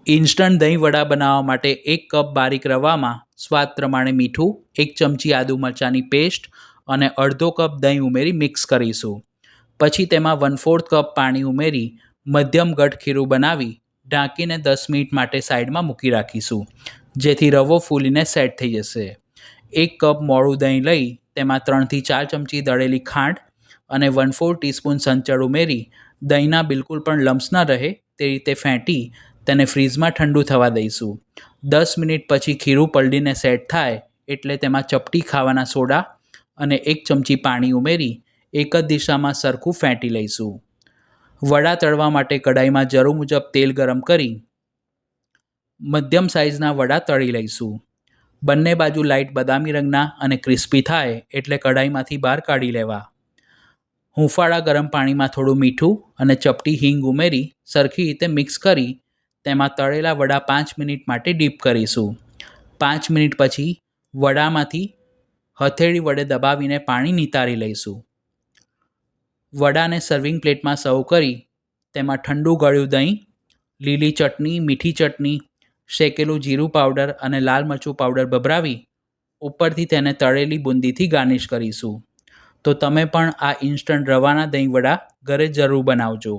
Instant દહીં વડા બનાવવા માટે 1 કપ બારીક રવામાં સ્વાદ પ્રમાણે મીઠું, 1 ચમચી આદુ મરચાંની પેસ્ટ અને અડધો કપ દહીં ઉમેરી મિક્સ કરીશું. પછી તેમાં 1/4 કપ પાણી ઉમેરી મધ્યમ ઘટ ખીરું બનાવી ઢાંકીને 10 મિનિટ માટે સાઈડમાં મૂકી રાખીશું, જેથી રવો ફૂલીને સેટ થઈ જશે. 1 કપ મોળું દહીં લઈ તેમાં 3થી 4 ચમચી દળેલી ખાંડ અને 1/4 ટીસ્પૂન સંચળ ઉમેરી દહીંના બિલકુલ પણ લમ્સ ન રહે તે રીતે ફેંટી તેને ફ્રીઝમાં ઠંડુ થવા દઈશું. 10 મિનિટ પછી ખીરું પલળીને સેટ થાય એટલે તેમાં ચપટી ખાવાના સોડા અને 1 ચમચી પાણી ઉમેરી એક જ દિશામાં સરખું ફેંટી લઈશું. વડા તળવા માટે કઢાઈમાં જરૂર મુજબ તેલ ગરમ કરી મધ્યમ સાઇઝના વડા તળી લઈશું. બંને બાજુ લાઇટ બદામી રંગના અને ક્રિસ્પી થાય એટલે કઢાઈમાંથી બહાર કાઢી લેવા. હૂંફાળા ગરમ પાણીમાં થોડું મીઠું અને ચપટી હિંગ ઉમેરી સરખી રીતે મિક્સ કરી તેમાં તળેલા વડા 5 મિનિટ માટે ડીપ કરીશું. 5 મિનિટ પછી વડામાંથી હથેળી વડે દબાવીને પાણી નિતારી લઈશું. વડાને સર્વિંગ પ્લેટમાં સર્વ કરી તેમાં ઠંડુ ગળ્યું દહીં, લીલી ચટણી, મીઠી ચટણી, શેકેલું જીરું પાવડર અને લાલ મરચું પાવડર ભભરાવી ઉપરથી તેને તળેલી બુંદીથી ગાર્નિશ કરીશું. તો તમે પણ આ ઇન્સ્ટન્ટ રવાના દહીં વડા ઘરે જરૂર બનાવજો.